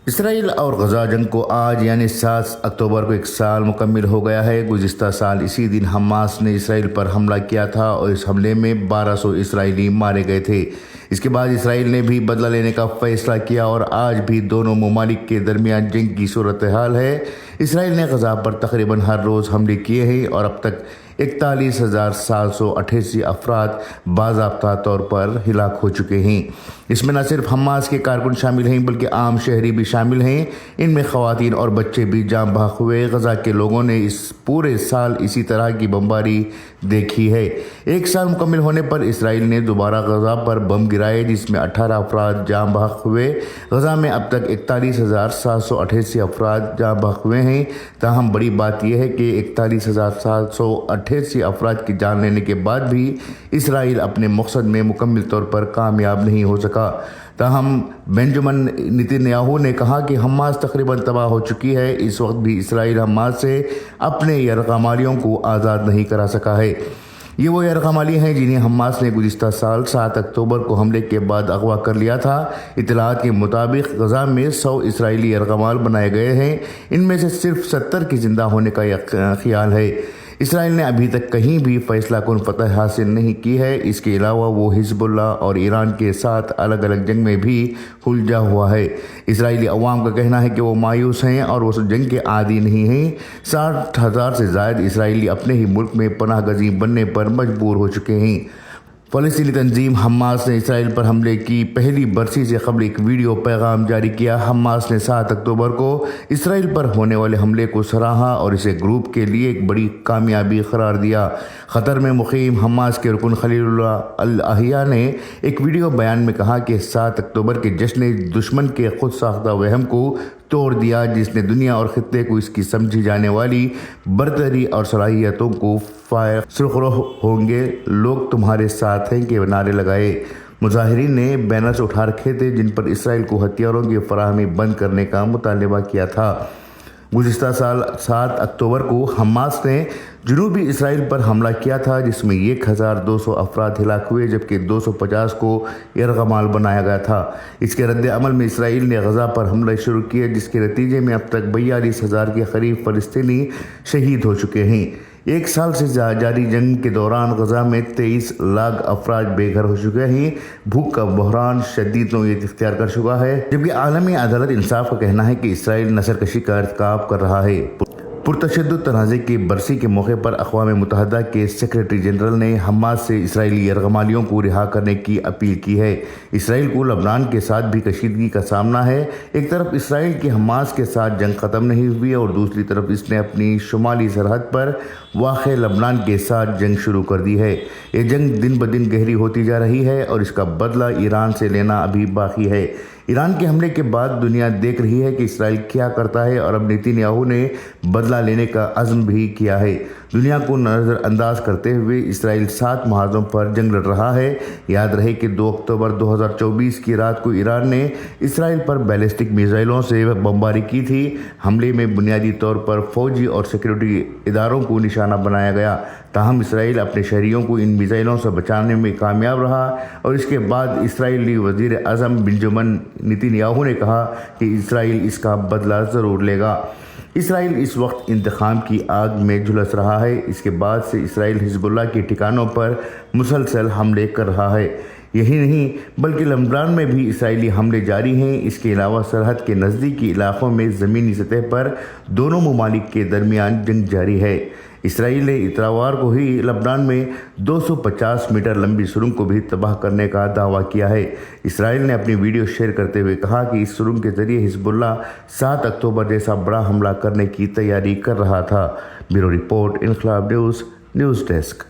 اسرائیل اور غزہ جنگ کو آج یعنی 7 اکتوبر کو 1 سال مکمل ہو گیا ہے۔ گزشتہ سال اسی دن حماس نے اسرائیل پر حملہ کیا تھا اور اس حملے میں 1200 اسرائیلی مارے گئے تھے۔ اس کے بعد اسرائیل نے بھی بدلہ لینے کا فیصلہ کیا اور آج بھی دونوں ممالک کے درمیان جنگ کی صورتحال ہے۔ اسرائیل نے غزہ پر تقریباً ہر روز حملے کیے ہیں اور اب تک 41,788 افراد باضابطہ طور پر ہلاک ہو چکے ہیں۔ اس میں نہ صرف حماس کے کارکن شامل ہیں بلکہ عام شہری بھی شامل ہیں۔ ان میں خواتین اور بچے بھی جاں بحق ہوئے۔ غزہ کے لوگوں نے اس پورے سال اسی طرح کی بمباری دیکھی ہے۔ 1 سال مکمل ہونے پر اسرائیل نے دوبارہ غزہ پر بم گرائے جس میں 18 افراد جاں بحق ہوئے۔ غزہ میں اب تک 41,788 افراد جاں بحق ہوئے ہیں۔ تاہم بڑی بات یہ ہے کہ 41,788 افراد کی جان لینے کے بعد بھی اسرائیل اپنے مقصد میں مکمل طور پر کامیاب نہیں ہو سکا۔ تاہم بنجمن نتن یاہو نے کہا کہ حماس تقریباً تباہ ہو چکی ہے۔ اس وقت بھی اسرائیل حماس سے اپنے یرغمالیوں کو آزاد نہیں کرا سکا ہے۔ یہ وہ یرغمالی ہیں جنہیں حماس نے گزشتہ سال 7 اکتوبر کو حملے کے بعد اغوا کر لیا تھا۔ اطلاعات کے مطابق غزہ میں 100 اسرائیلی یرغمال بنائے گئے ہیں۔ ان میں سے صرف 70 کے زندہ ہونے کا خیال ہے۔ اسرائیل نے ابھی تک کہیں بھی فیصلہ کن فتح حاصل نہیں کی ہے۔ اس کے علاوہ وہ حزب اللہ اور ایران کے ساتھ الگ الگ جنگ میں بھی الجھا ہوا ہے۔ اسرائیلی عوام کا کہنا ہے کہ وہ مایوس ہیں اور وہ جنگ کے عادی نہیں ہیں۔ 60,000 سے زائد اسرائیلی اپنے ہی ملک میں پناہ گزین بننے پر مجبور ہو چکے ہیں۔ فلسطینی تنظیم حماس نے اسرائیل پر حملے کی پہلی برسی سے قبل ایک ویڈیو پیغام جاری کیا۔ حماس نے 7 اکتوبر کو اسرائیل پر ہونے والے حملے کو سراہا اور اسے گروپ کے لیے ایک بڑی کامیابی قرار دیا۔ قطر میں مقیم حماس کے رکن خلیل اللہ الاحیاء نے ایک ویڈیو بیان میں کہا کہ 7 اکتوبر کے جشن نے دشمن کے خود ساختہ وہم کو توڑ دیا جس نے دنیا اور خطے کو اس کی سمجھی جانے والی برتری اور صلاحیتوں کو فائق سرخرو ہوں گے لوگ تمہارے ساتھ ہیں کے نعرے لگائے۔ مظاہرین نے بینرز اٹھا رکھے تھے جن پر اسرائیل کو ہتھیاروں کی فراہمی بند کرنے کا مطالبہ کیا تھا۔ گزشتہ سال 7 اکتوبر کو حماس نے جنوبی اسرائیل پر حملہ کیا تھا جس میں 1,200 افراد ہلاک ہوئے جبکہ 250 کو یرغمال بنایا گیا تھا۔ اس کے رد عمل میں اسرائیل نے غزہ پر حملے شروع کیے جس کے نتیجے میں اب تک 42,000 کے قریب فلسطینی شہید ہو چکے ہیں۔ 1 سال سے جاری جنگ کے دوران غزہ میں 23 لاکھ افراد بے گھر ہو چکے ہیں۔ بھوک کا بحران شدید نوعیت اختیار کر چکا ہے جبکہ عالمی عدالت انصاف کا کہنا ہے کہ اسرائیل نسل کشی کا ارتکاب کر رہا ہے۔ پرتشدد تنازع کی برسی کے موقع پر اقوام متحدہ کے سیکریٹری جنرل نے حماس سے اسرائیلی یرغمالیوں کو رہا کرنے کی اپیل کی ہے۔ اسرائیل کو لبنان کے ساتھ بھی کشیدگی کا سامنا ہے۔ ایک طرف اسرائیل کی حماس کے ساتھ جنگ ختم نہیں ہوئی اور دوسری طرف اس نے اپنی شمالی سرحد پر واقع لبنان کے ساتھ جنگ شروع کر دی ہے۔ یہ جنگ دن بدن گہری ہوتی جا رہی ہے اور اس کا بدلہ ایران سے لینا ابھی باقی ہے۔ ایران کے حملے کے بعد دنیا دیکھ رہی ہے کہ اسرائیل کیا کرتا ہے اور اب نتن یاہو نے بدلہ لینے کا عزم بھی کیا ہے۔ دنیا کو نظر انداز کرتے ہوئے اسرائیل 7 محاذوں پر جنگ لڑ رہا ہے۔ یاد رہے کہ 2 اکتوبر 2024 کی رات کو ایران نے اسرائیل پر بیلسٹک میزائلوں سے بمباری کی تھی۔ حملے میں بنیادی طور پر فوجی اور سیکورٹی اداروں کو نشانہ بنایا گیا۔ تاہم اسرائیل اپنے شہریوں کو ان میزائلوں سے بچانے میں کامیاب رہا اور اس کے بعد اسرائیلی وزیر اعظم بنجمن نتن یاہو نے کہا کہ اسرائیل اس کا بدلہ ضرور لے گا۔ اسرائیل اس وقت انتقام کی آگ میں جھلس رہا ہے۔ اس کے بعد سے اسرائیل حزب اللہ کے ٹھکانوں پر مسلسل حملے کر رہا ہے۔ یہی نہیں بلکہ لبنان میں بھی اسرائیلی حملے جاری ہیں۔ اس کے علاوہ سرحد کے نزدیکی علاقوں میں زمینی سطح پر دونوں ممالک کے درمیان جنگ جاری ہے۔ اسرائیل نے اتوار کو ہی لبنان میں 250 میٹر لمبی سرنگ کو بھی تباہ کرنے کا دعویٰ کیا ہے۔ اسرائیل نے اپنی ویڈیو شیئر کرتے ہوئے کہا کہ اس سرنگ کے ذریعے حزب اللہ 7 اکتوبر جیسا بڑا حملہ کرنے کی تیاری کر رہا تھا۔ بیورو رپورٹ، انقلاب نیوز ڈیسک۔